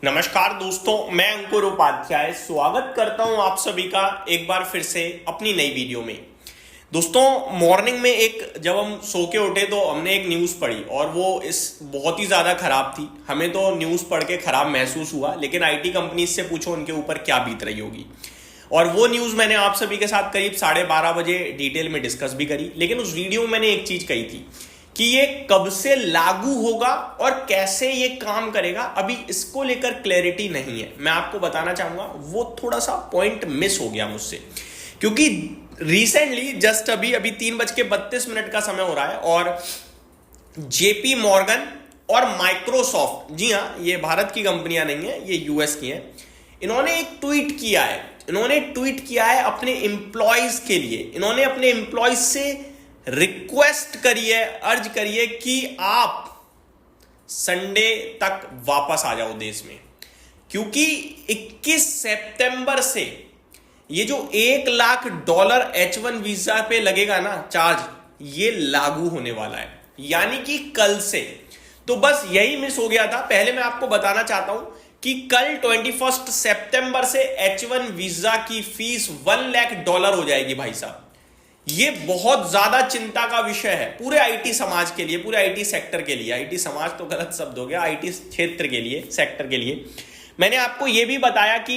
नमस्कार दोस्तों, मैं अंकुर उपाध्याय स्वागत करता हूं आप सभी का एक बार फिर से अपनी नई वीडियो में। दोस्तों, मॉर्निंग में जब हम सो के उठे तो हमने एक न्यूज़ पढ़ी और वो बहुत ही ज़्यादा खराब थी। हमें तो न्यूज़ पढ़ के खराब महसूस हुआ, लेकिन आईटी कंपनीज से पूछो उनके ऊपर क्या बीत रही होगी। और वो न्यूज़ मैंने आप सभी के साथ करीब 12:30 बजे डिटेल में डिस्कस भी करी। लेकिन उस वीडियो में मैंने एक चीज़ कही थी कि ये कब से लागू होगा और कैसे ये काम करेगा, अभी इसको लेकर क्लैरिटी नहीं है। मैं आपको बताना चाहूंगा, वो थोड़ा सा पॉइंट मिस हो गया मुझसे, क्योंकि रिसेंटली जस्ट अभी 3:32 का समय हो रहा है और जेपी मॉर्गन और माइक्रोसॉफ्ट, जी हाँ, ये भारत की कंपनियां नहीं है, ये यूएस की हैं, इन्होंने एक ट्वीट किया है अपने एम्प्लॉयज के लिए। इन्होंने अपने एम्प्लॉयज से रिक्वेस्ट करी है, अर्ज करिए कि आप संडे तक वापस आ जाओ देश में, क्योंकि 21 सितंबर से ये जो $1 लाख H1 वीजा पे लगेगा ना चार्ज, ये लागू होने वाला है, यानी कि कल से। तो बस यही मिस हो गया था। पहले मैं आपको बताना चाहता हूं कि कल 21 सितंबर से H1 वीजा की फीस $1 लाख हो जाएगी भाई साहब। ये बहुत ज्यादा चिंता का विषय है पूरे आईटी समाज के लिए, पूरे आईटी सेक्टर के लिए। आईटी समाज तो गलत शब्द हो गया, आईटी क्षेत्र के लिए, सेक्टर के लिए। मैंने आपको यह भी बताया कि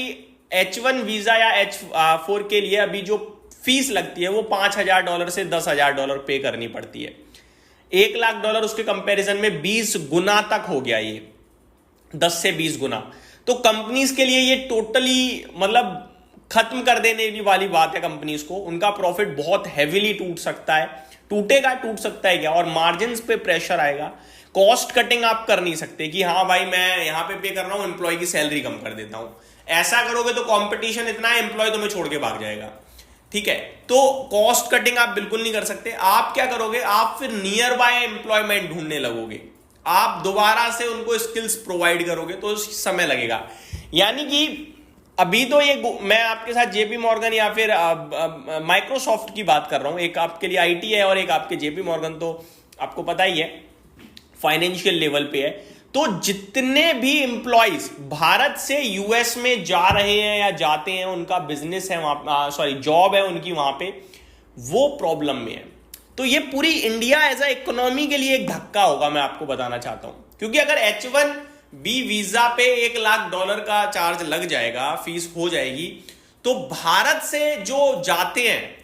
H1 वीजा या H4 के लिए अभी जो फीस लगती है वो $5,000 से $10,000 पे करनी पड़ती है। $1 लाख उसके कंपैरिजन में 20 गुना तक हो गया, ये 10 से 20 गुना। तो कंपनीज के लिए ये टोटली मतलब खत्म कर देने वाली बात है कंपनीज को। उनका प्रॉफिट बहुत हेवीली टूट सकता है, टूट सकता है क्या, और मार्जिन्स पे प्रेशर आएगा। कॉस्ट कटिंग आप कर नहीं सकते कि हाँ भाई मैं यहां पे कर रहा हूं, एम्प्लॉय की सैलरी कम कर देता हूं। ऐसा करोगे तो कंपटीशन इतना है, एम्प्लॉय तुम्हें छोड़ के भाग जाएगा। ठीक है, तो कॉस्ट कटिंग आप बिल्कुल नहीं कर सकते। आप क्या करोगे, आप फिर नियर बाय एम्प्लॉयमेंट ढूंढने लगोगे, आप दोबारा से उनको स्किल्स प्रोवाइड करोगे, तो समय लगेगा। यानी कि अभी तो ये मैं आपके साथ जेपी मॉर्गन या फिर माइक्रोसॉफ्ट की बात कर रहा हूं। एक आपके लिए आईटी है और एक आपके जेपी मॉर्गन, तो आपको पता ही है फाइनेंशियल लेवल पे है। तो जितने भी एम्प्लॉयज भारत से यूएस में जा रहे हैं या जाते हैं, उनका बिजनेस है वहां, जॉब है उनकी वहां पे, वो प्रॉब्लम में है। तो ये पूरी इंडिया एज अ इकोनॉमी के लिए एक धक्का होगा, मैं आपको बताना चाहता हूं। क्योंकि अगर H1B वीजा पे $1 लाख का चार्ज लग जाएगा, फीस हो जाएगी, तो भारत से जो जाते हैं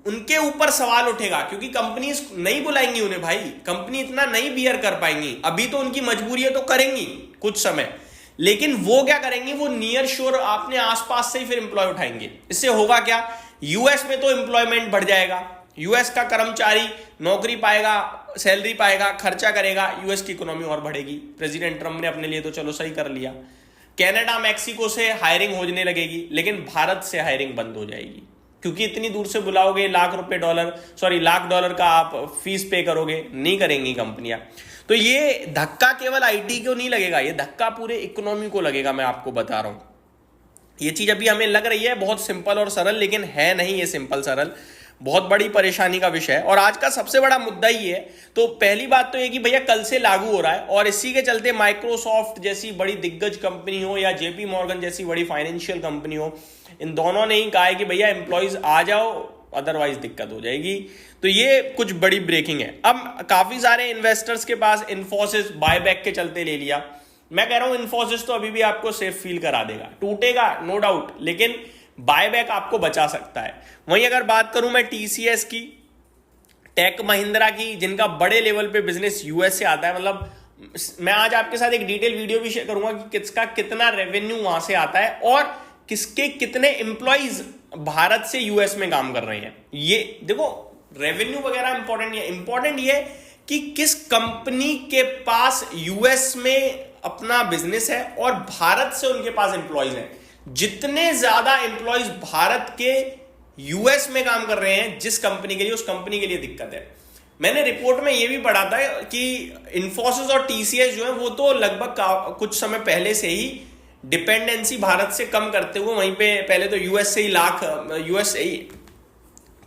उनके ऊपर सवाल उठेगा, क्योंकि कंपनीज नहीं बुलाएंगी उन्हें भाई। कंपनी इतना नहीं बियर कर पाएंगी। अभी तो उनकी मजबूरी है तो करेंगी कुछ समय, लेकिन वो क्या करेंगी, वो नियर श्योर अपने आसपास से ही फिर एम्प्लॉय उठाएंगे। इससे होगा क्या, यूएस में तो एम्प्लॉयमेंट बढ़ जाएगा, यूएस का कर्मचारी नौकरी पाएगा, सैलरी पाएगा, खर्चा करेगा, यूएस की इकोनॉमी और बढ़ेगी। प्रेसिडेंट ट्रम्प ने अपने लिए तो चलो सही कर लिया। कनाडा मैक्सिको से हायरिंग होने लगेगी, लेकिन भारत से हायरिंग बंद हो जाएगी, क्योंकि इतनी दूर से बुलाओगे, $1 लाख का आप फीस पे करोगे, नहीं करेंगी कंपनियां। तो ये धक्का केवल आईटी को नहीं लगेगा, ये धक्का पूरे इकोनॉमी को लगेगा। मैं आपको बता रहा हूं, ये चीज अभी हमें लग रही है बहुत सिंपल और सरल, लेकिन है नहीं ये सिंपल सरल, बहुत बड़ी परेशानी का विषय है। और आज का सबसे बड़ा मुद्दा ये है। तो पहली बात तो ये कि भैया कल से लागू हो रहा है, और इसी के चलते माइक्रोसॉफ्ट जैसी बड़ी दिग्गज कंपनी हो या जेपी मॉर्गन जैसी बड़ी फाइनेंशियल कंपनी हो, इन दोनों ने ही कहा है कि भैया एम्प्लॉयज आ जाओ, अदरवाइज दिक्कत हो जाएगी। तो ये कुछ बड़ी ब्रेकिंग है। अब काफी सारे इन्वेस्टर्स के पास इन्फोसिस बायबैक के चलते ले लिया। मैं कह रहा हूं इन्फोसिस तो अभी भी आपको सेफ फील करा देगा, टूटेगा नो डाउट, लेकिन बायबैक आपको बचा सकता है। वहीं अगर बात करूं मैं टीसीएस की, टेक महिंद्रा की, जिनका बड़े लेवल पे बिजनेस यूएस से आता है, मतलब मैं आज आपके साथ एक डिटेल वीडियो भी शेयर करूंगा कि किसका कितना रेवेन्यू वहां से आता है और किसके कितने एम्प्लॉइज भारत से यूएस में काम कर रहे हैं। ये देखो, रेवेन्यू वगैरह इंपॉर्टेंट नहीं है, इंपॉर्टेंट ये है कि किस कंपनी के पास यूएस में अपना बिजनेस है और भारत से उनके पास एम्प्लॉइज हैं। जितने ज्यादा एम्प्लॉइज भारत के यूएस में काम कर रहे हैं जिस कंपनी के लिए, उस कंपनी के लिए दिक्कत है। मैंने रिपोर्ट में यह भी पढ़ा था कि इन्फोसिस और टीसीएस जो है वो तो लगभग कुछ समय पहले से ही डिपेंडेंसी भारत से कम करते हुए वहीं पे पहले तो यूएस से ही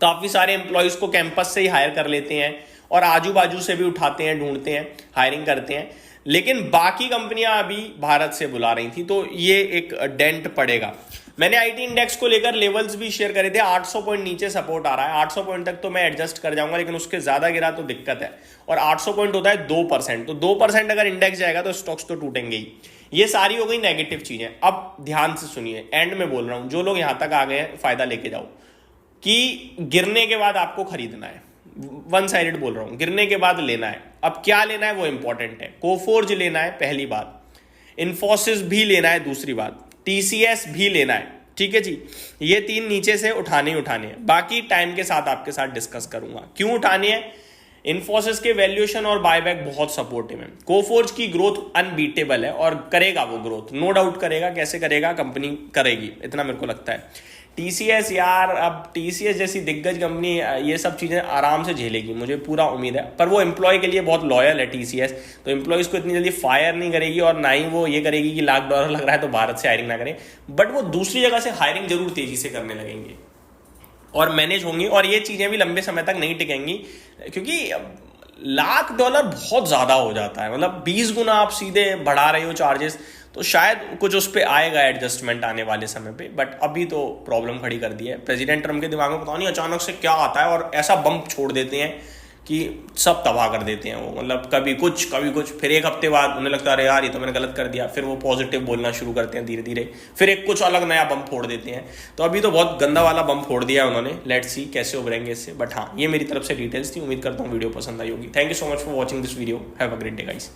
काफी सारे एम्प्लॉयज को कैंपस से ही हायर कर लेते हैं और आजू बाजू से भी उठाते हैं, ढूंढते हैं, हायरिंग करते हैं। लेकिन बाकी कंपनियां अभी भारत से बुला रही थी, तो ये एक डेंट पड़ेगा। मैंने आईटी इंडेक्स को लेकर लेवल्स भी शेयर करे थे। 800 पॉइंट नीचे सपोर्ट आ रहा है, 800 पॉइंट तक तो मैं एडजस्ट कर जाऊंगा, लेकिन उसके ज्यादा गिरा तो दिक्कत है। और 800 पॉइंट होता है 2%, तो 2% अगर इंडेक्स जाएगा तो स्टॉक्स तो टूटेंगे ही। ये सारी हो गई नेगेटिव चीजें। अब ध्यान से सुनिए, एंड में बोल रहा हूं, जो लोग यहां तक आ गए हैं फायदा लेके जाओ कि गिरने के बाद आपको खरीदना है। वन साइडेड बोल रहा हूं, गिरने के बाद लेना है। अब क्या लेना है वो इंपॉर्टेंट है। कोफोर्ज लेना है पहली बात, इन्फोसिस भी लेना है दूसरी बात, टीसीएस भी लेना है, ठीक है जी। ये 3 नीचे से उठाने ही उठाने हैं, बाकी टाइम के साथ आपके साथ डिस्कस करूंगा क्यों उठाने हैं। इन्फोसिस के वैल्यूएशन और बायबैक बहुत सपोर्टिव है। कोफोर्ज की ग्रोथ अनबीटेबल है और करेगा वो ग्रोथ, नो डाउट करेगा। कैसे करेगा, कंपनी करेगी, इतना मेरे को लगता है। टीसीएस यार, अब टीसीएस जैसी दिग्गज कंपनी ये सब चीज़ें आराम से झेलेगी, मुझे पूरा उम्मीद है। पर वो एम्प्लॉय के लिए बहुत लॉयल है टीसीएस, तो एम्प्लॉयज़ को इतनी जल्दी फायर नहीं करेगी और ना ही वो ये करेगी कि $1,00,000 लग रहा है तो भारत से हायरिंग ना करें। बट वो दूसरी जगह से हायरिंग जरूर तेजी से करने लगेंगे और मैनेज होंगी, और ये चीज़ें भी लंबे समय तक नहीं टिकेंगी, क्योंकि $1,00,000 बहुत ज़्यादा हो जाता है। मतलब 20 गुना आप सीधे बढ़ा रहे हो चार्जेस, तो शायद कुछ उस पर आएगा एडजस्टमेंट आने वाले समय पे। बट अभी तो प्रॉब्लम खड़ी कर दी है। प्रेसिडेंट ट्रम्प के दिमाग में पता नहीं अचानक से क्या आता है और ऐसा बम्प छोड़ देते हैं कि सब तबाह कर देते हैं वो। मतलब कभी कुछ, फिर एक हफ्ते बाद उन्हें लगता है अरे यार ये तो मैंने गलत कर दिया, फिर वो पॉजिटिव बोलना शुरू करते हैं धीरे धीरे, फिर एक कुछ अलग नया बम फोड़ देते हैं। तो अभी तो बहुत गंदा वाला बम फोड़ दिया है उन्होंने, लेट्स सी कैसे उभरेंगे इससे। बट हाँ, ये मेरी तरफ से डिटेल्स थी, उम्मीद करता हूँ वीडियो पसंद आई होगी। Thank you so much for watching this video, have a great day guys.